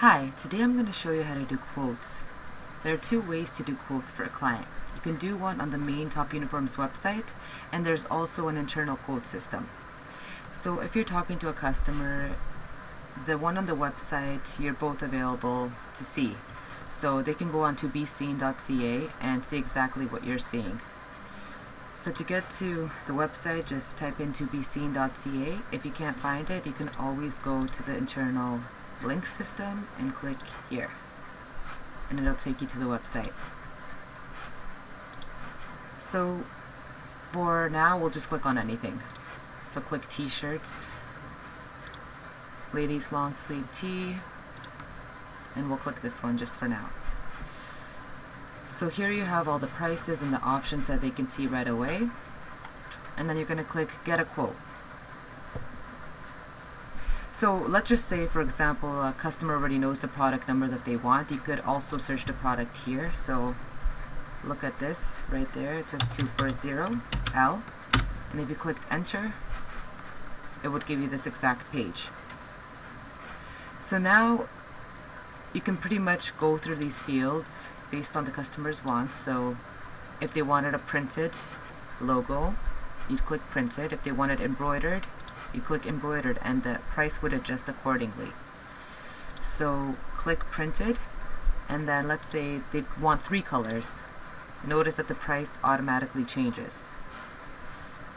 Hi, today I'm going to show you how to do quotes. There are two ways to do quotes for a client. You can do one on the main Top Uniforms website, and there's also an internal quote system. So if you're talking to a customer, the one on the website, you're both available to see. So they can go on to beseen.ca and see exactly what you're seeing. So to get to the website, just type into beseen.ca. If you can't find it, you can always go to the internal link system and click here, and it'll take you to the website. So for now, we'll just click on anything. So click t-shirts, ladies long sleeve tee, and we'll click this one just for now. So here you have all the prices and the options that they can see right away, and then you're going to click get a quote. So let's just say, for example, a customer already knows the product number that they want. You could also search the product here. So look at this right there. It says 240L. And if you clicked enter, it would give you this exact page. So now you can pretty much go through these fields based on the customer's wants. So if they wanted a printed logo, you'd click printed. If they wanted embroidered, you click embroidered, and the price would adjust accordingly. So click printed, and then let's say they want 3 colors. Notice that the price automatically changes.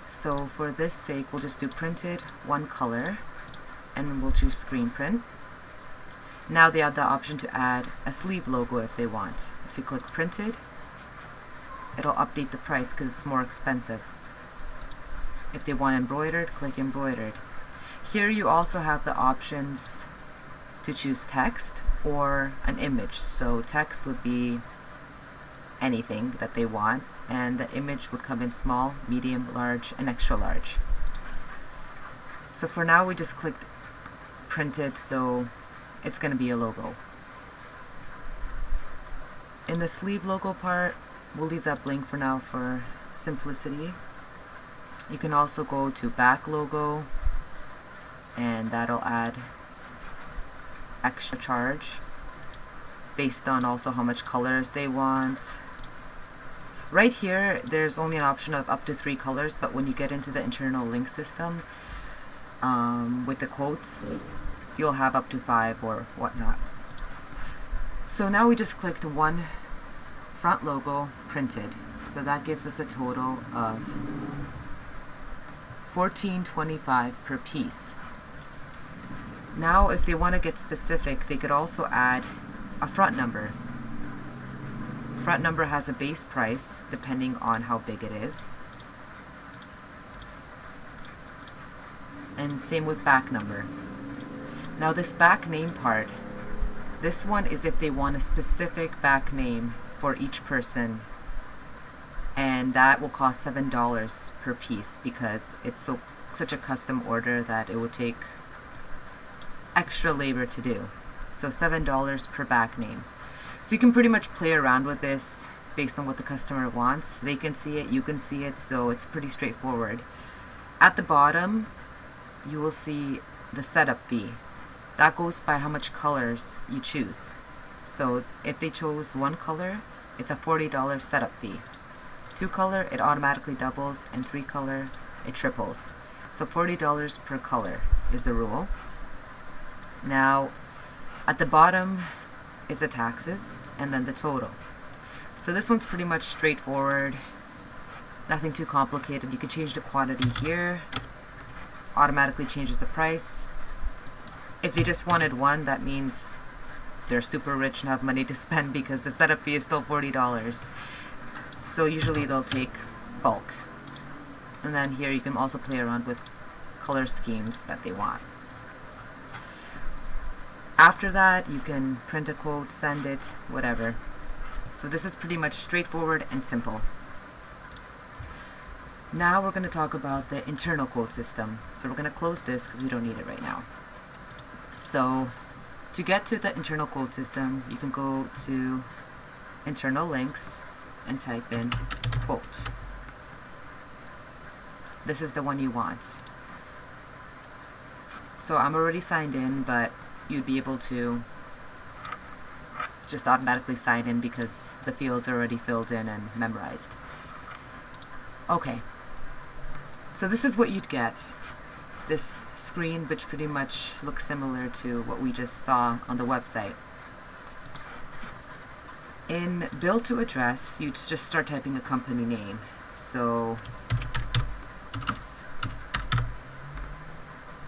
So for this sake, we'll just do printed 1 color, and we'll choose screen print. Now they have the option to add a sleeve logo if they want. If you click printed, it'll update the price because it's more expensive. If they want embroidered, click embroidered. Here you also have the options to choose text or an image. So text would be anything that they want, and the image would come in small, medium, large, and extra large. So for now we just clicked printed, so it's going to be a logo. In the sleeve logo part, we'll leave that blank for now for simplicity. You can also go to back logo, and that'll add extra charge based on also how much colors they want. Right here, there's only an option of up to 3 colors, but when you get into the internal link system with the quotes, you'll have up to 5 or whatnot. So now we just clicked 1 front logo printed. So that gives us a total of $14.25 per piece. Now if they want to get specific, they could also add a front number. Front number has a base price depending on how big it is, and same with back number. Now this back name part, this one is if they want a specific back name for each person, and that will cost $7 per piece because it's such a custom order that it would take extra labor to do. So $7 per back name. So you can pretty much play around with this based on what the customer wants. They can see it, you can see it, so it's pretty straightforward. At the bottom, you will see the setup fee. That goes by how much colors you choose. So if they chose 1 color, it's a $40 setup fee. 2 color, it automatically doubles, and 3 color, it triples. So $40 per color is the rule. Now, at the bottom is the taxes, and then the total. So this one's pretty much straightforward, nothing too complicated. You can change the quantity here, automatically changes the price. If they just wanted 1, that means they're super rich and have money to spend because the setup fee is still $40. So usually they'll take bulk. And then here you can also play around with color schemes that they want. After that, you can print a quote, send it, whatever. So this is pretty much straightforward and simple. Now we're going to talk about the internal quote system. So we're going to close this because we don't need it right now. So to get to the internal quote system, you can go to internal links and type in quote. This is the one you want. So I'm already signed in, but you'd be able to just automatically sign in because the fields are already filled in and memorized. Okay, so this is what you'd get. This screen, which pretty much looks similar to what we just saw on the website. In bill to address, you just start typing a company name. So, oops.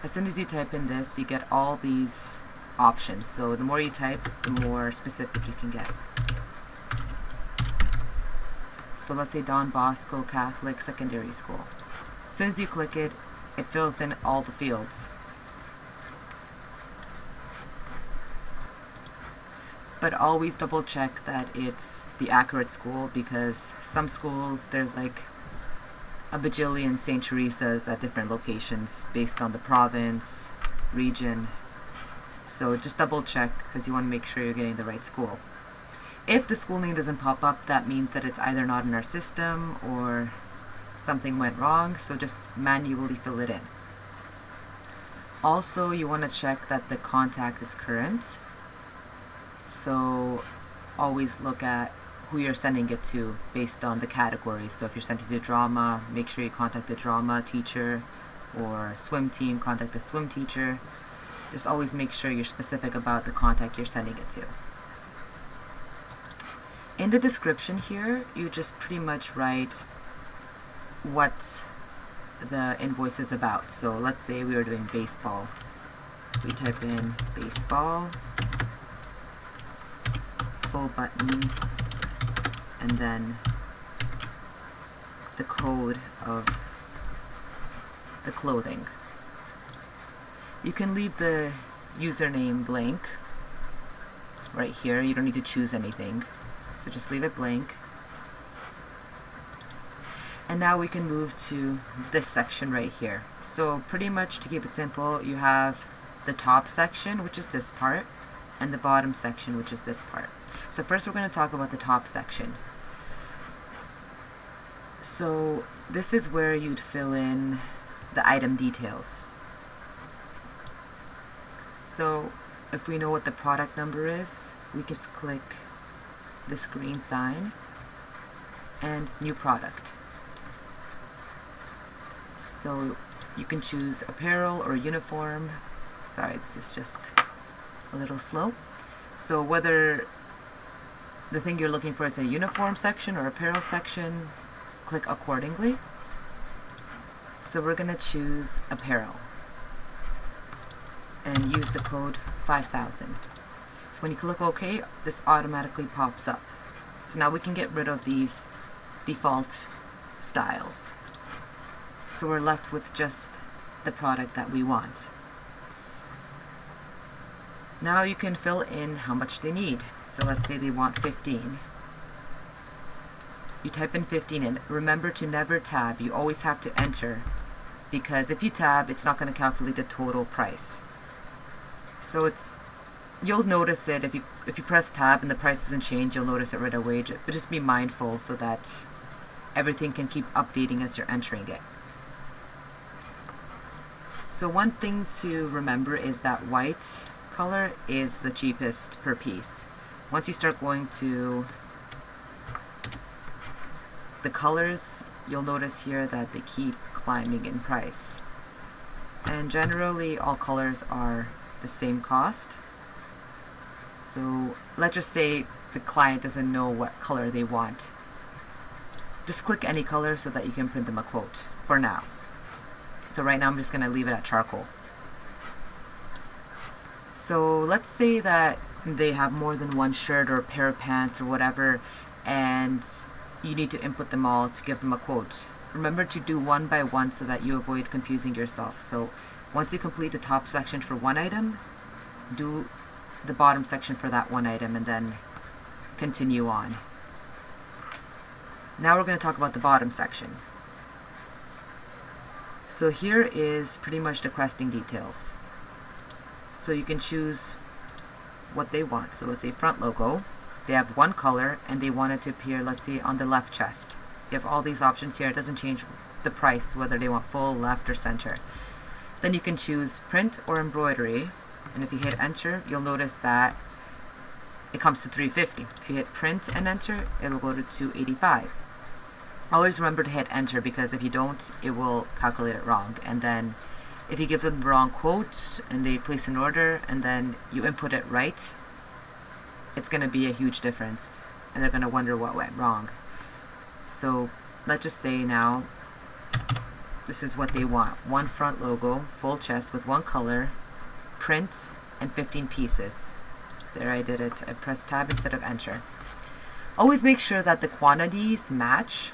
As soon as you type in this, you get all these options. So the more you type, the more specific you can get. So let's say Don Bosco Catholic Secondary School. As soon as you click it, it fills in all the fields. But always double check that it's the accurate school, because some schools, there's like a bajillion St. Teresa's at different locations based on the province, region. So just double check, because you want to make sure you're getting the right school. If the school name doesn't pop up, that means that it's either not in our system or something went wrong, so just manually fill it in. Also, you want to check that the contact is current. So always look at who you're sending it to based on the category. So if you're sending to drama, make sure you contact the drama teacher, or swim team, contact the swim teacher. Just always make sure you're specific about the contact you're sending it to. In the description here, you just pretty much write what the invoice is about. So let's say we were doing baseball. We type in baseball, full button, and then the code of the clothing. You can leave the username blank right here. You don't need to choose anything, so just leave it blank. And now we can move to this section right here. So pretty much, to keep it simple, you have the top section, which is this part, and the bottom section, which is this part. So first we're going to talk about the top section. So this is where you'd fill in the item details. So if we know what the product number is, we just click this green sign and new product. So you can choose apparel or uniform. Sorry, this is just a little slow. So whether the thing you're looking for is a uniform section or apparel section, click accordingly. So we're going to choose apparel and use the code 5000. So when you click OK, this automatically pops up. So now we can get rid of these default styles. So we're left with just the product that we want. Now you can fill in how much they need. So let's say they want 15. You type in 15 in. Remember to never tab. You always have to enter, because if you tab, it's not going to calculate the total price. So you'll notice it if you press tab and the price doesn't change. You'll notice it right away. But just be mindful so that everything can keep updating as you're entering it. So one thing to remember is that white color is the cheapest per piece. Once you start going to the colors, you'll notice here that they keep climbing in price. And generally all colors are the same cost. So let's just say the client doesn't know what color they want. Just click any color so that you can print them a quote for now. So right now I'm just going to leave it at charcoal. So let's say that they have more than one shirt or a pair of pants or whatever, and you need to input them all to give them a quote. Remember to do one by one so that you avoid confusing yourself. So once you complete the top section for one item, do the bottom section for that one item and then continue on. Now we're going to talk about the bottom section. So here is pretty much the questing details. So you can choose what they want. So let's say front logo. They have one color and they want it to appear, let's say, on the left chest. You have all these options here. It doesn't change the price, whether they want full, left, or center. Then you can choose print or embroidery. And if you hit enter, you'll notice that it comes to $3.50. If you hit print and enter, it'll go to $2.85. Always remember to hit enter, because if you don't, it will calculate it wrong. And then if you give them the wrong quote and they place an order and then you input it right, it's going to be a huge difference and they're going to wonder what went wrong. So let's just say now this is what they want. One front logo, full chest with one color, print, and 15 pieces. There, I did it. I pressed tab instead of enter. Always make sure that the quantities match.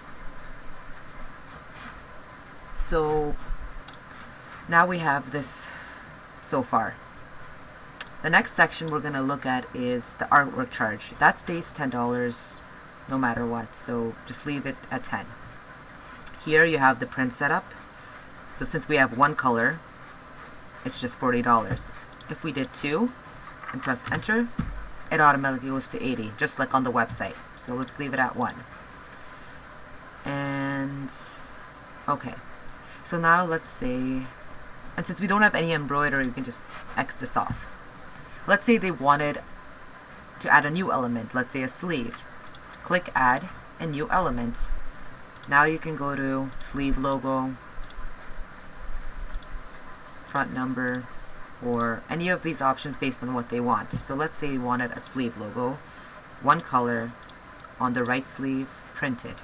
So now we have this so far. The next section we're going to look at is the artwork charge. That stays $10 no matter what, so just leave it at 10. Here you have the print setup. So since we have one color, it's just $40. If we did two and press enter, it automatically goes to 80, just like on the website. So let's leave it at 1. And okay, so now let's say, and since we don't have any embroidery, we can just X this off. Let's say they wanted to add a new element, let's say a sleeve. Click add a new element. Now you can go to sleeve logo, front number, or any of these options based on what they want. So let's say you wanted a sleeve logo, one color, on the right sleeve, printed.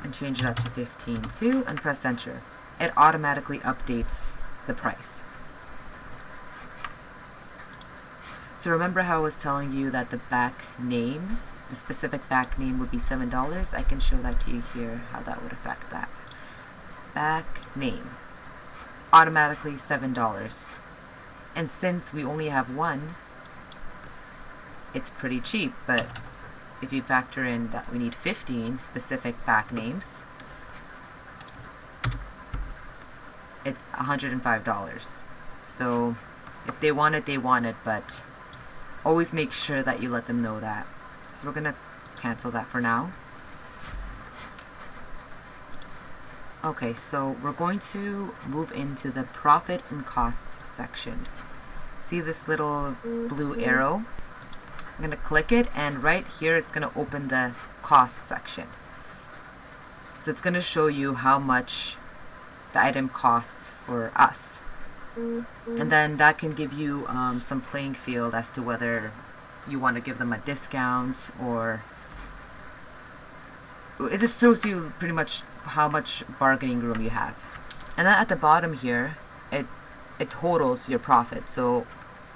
And change that to 15 too, and press enter. It automatically updates the price. So remember how I was telling you that the back name, the specific back name would be $7? I can show that to you here, how that would affect that. Back name, automatically $7. And since we only have one, it's pretty cheap, but if you factor in that we need 15 specific back names, it's $105. So if they want it, they want it, but always make sure that you let them know that. So we're going to cancel that for now. Okay, so we're going to move into the profit and cost section. See this little blue arrow? I'm going to click it, and right here it's going to open the cost section. So it's going to show you how much the item costs for us. And then that can give you some playing field as to whether you want to give them a discount, or it just shows you pretty much how much bargaining room you have. And then at the bottom here, it totals your profit. So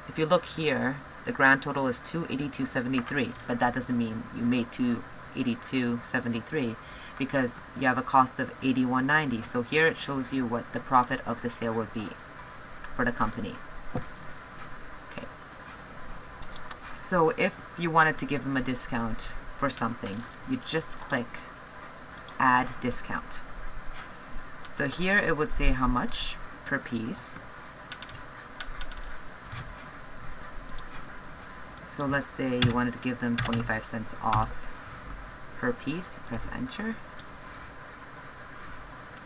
if you look here, the grand total is $282.73, but that doesn't mean you made $282.73 because you have a cost of $81.90. So here it shows you what the profit of the sale would be for the company. Okay. So if you wanted to give them a discount for something, you just click add discount. So here it would say how much per piece. So let's say you wanted to give them 25 cents off per piece. You press enter,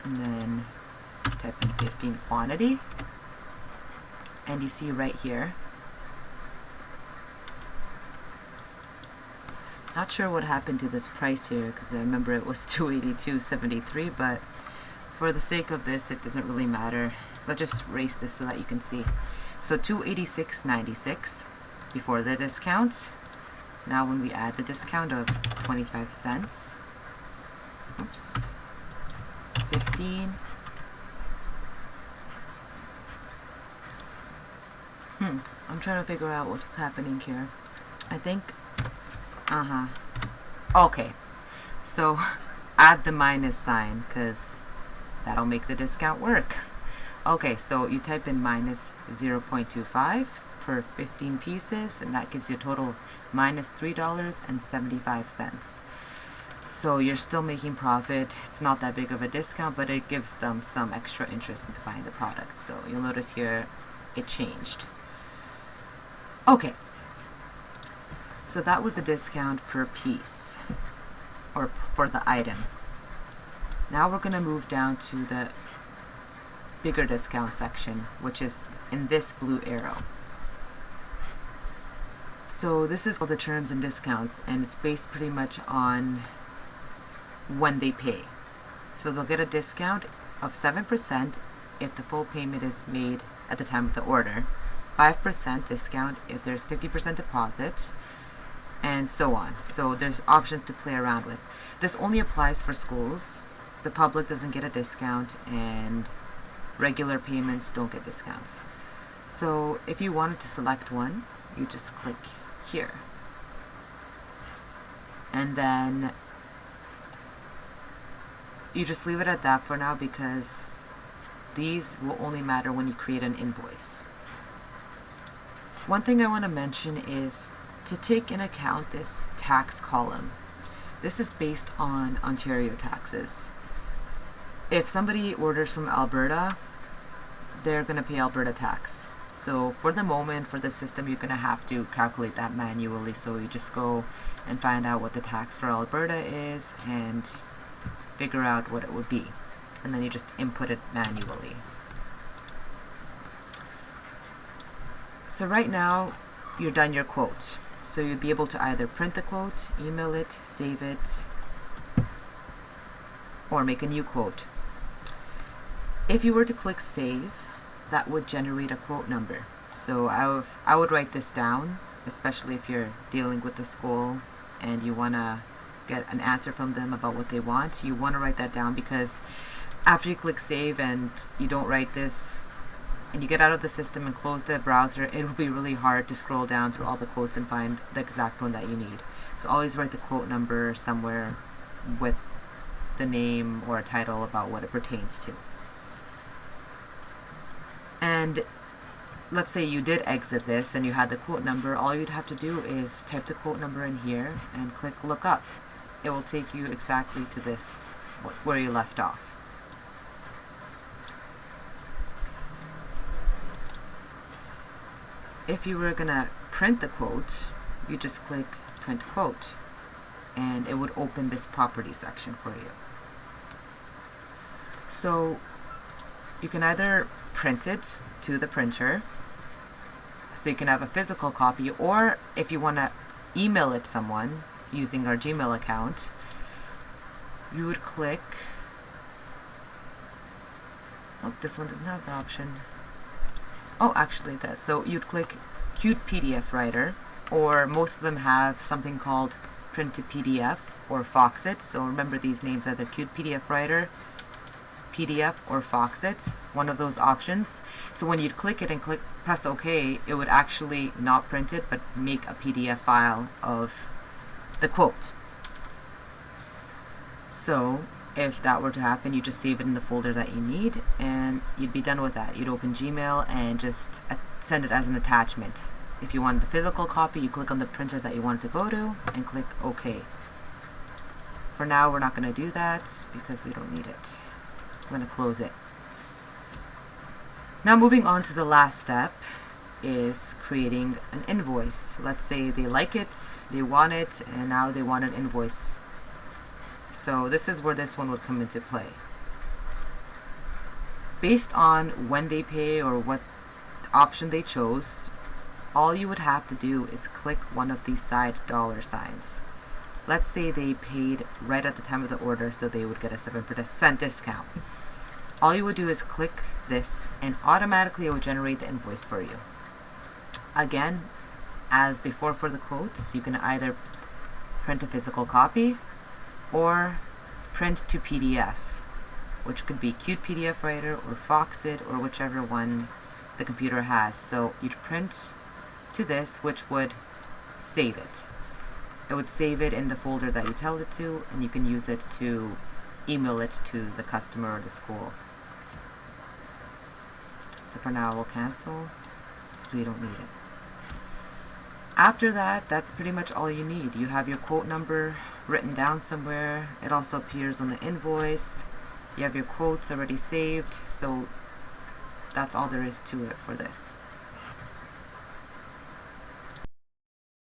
and then type in 15 quantity, and you see right here, not sure what happened to this price here because I remember it was $282.73, but for the sake of this it doesn't really matter. Let's just erase this so that you can see. So $286.96 before the discount. Now when we add the discount of 25 cents, oops, 15, I'm trying to figure out what's happening here. I think, okay, so add the minus sign because that'll make the discount work. Okay, so you type in minus 0.25 per 15 pieces, and that gives you a total minus $3.75. So you're still making profit. It's not that big of a discount, but it gives them some extra interest into buying the product. So you'll notice here it changed. Okay, so that was the discount per piece, or for the item. Now we're going to move down to the bigger discount section, which is in this blue arrow. So this is all the terms and discounts, and it's based pretty much on when they pay. So they'll get a discount of 7% if the full payment is made at the time of the order, 5% discount if there's 50% deposit, and so on. So there's options to play around with. This only applies for schools. The public doesn't get a discount, and regular payments don't get discounts. So if you wanted to select one, you just click here. And then you just leave it at that for now, because these will only matter when you create an invoice. One thing I want to mention is to take in account this tax column. This is based on Ontario taxes. If somebody orders from Alberta, they're going to pay Alberta tax. So for the moment, for the system, you're going to have to calculate that manually. So you just go and find out what the tax for Alberta is and figure out what it would be. And then you just input it manually. So right now, you're done your quote. So you'd be able to either print the quote, email it, save it, or make a new quote. If you were to click save, that would generate a quote number. So I would write this down, especially if you're dealing with the school and you want to get an answer from them about what they want. You want to write that down, because after you click save and you don't write this and you get out of the system and close the browser, it will be really hard to scroll down through all the quotes and find the exact one that you need. So always write the quote number somewhere with the name or a title about what it pertains to. And let's say you did exit this and you had the quote number, all you'd have to do is type the quote number in here and click look up. It will take you exactly to this, where you left off. If you were gonna print the quote, you just click print quote, and it would open this property section for you. So you can either print it to the printer, so you can have a physical copy, or if you want to email it someone using our Gmail account, you would click, oh, this one doesn't have the option. Oh, actually it does. So you'd click Qt PDF Writer, or most of them have something called Print to PDF or Foxit. So remember these names, either Qt PDF Writer, PDF, or Foxit, one of those options. So when you'd click it and press OK, it would actually not print it, but make a PDF file of the quote. So if that were to happen, you just save it in the folder that you need, and you'd be done with that. You'd open Gmail and just send it as an attachment. If you wanted the physical copy, you click on the printer that you want it to go to and click OK. For now, we're not going to do that because we don't need it. I'm going to close it. Now moving on to the last step is creating an invoice. Let's say they like it, they want it, and now they want an invoice. So this is where this one would come into play. Based on when they pay or what option they chose, all you would have to do is click one of these side dollar signs. Let's say they paid right at the time of the order, so they would get a 7% discount. All you would do is click this, and automatically it will generate the invoice for you. Again, as before for the quotes, you can either print a physical copy or print to PDF, which could be Qt PDF Writer or Foxit or whichever one the computer has. So you'd print to this, which would save it. It would save it in the folder that you tell it to, and you can use it to email it to the customer or the school. So for now we'll cancel because we don't need it. After that, that's pretty much all you need. You have your quote number written down somewhere. It also appears on the invoice. You have your quotes already saved, so that's all there is to it for this.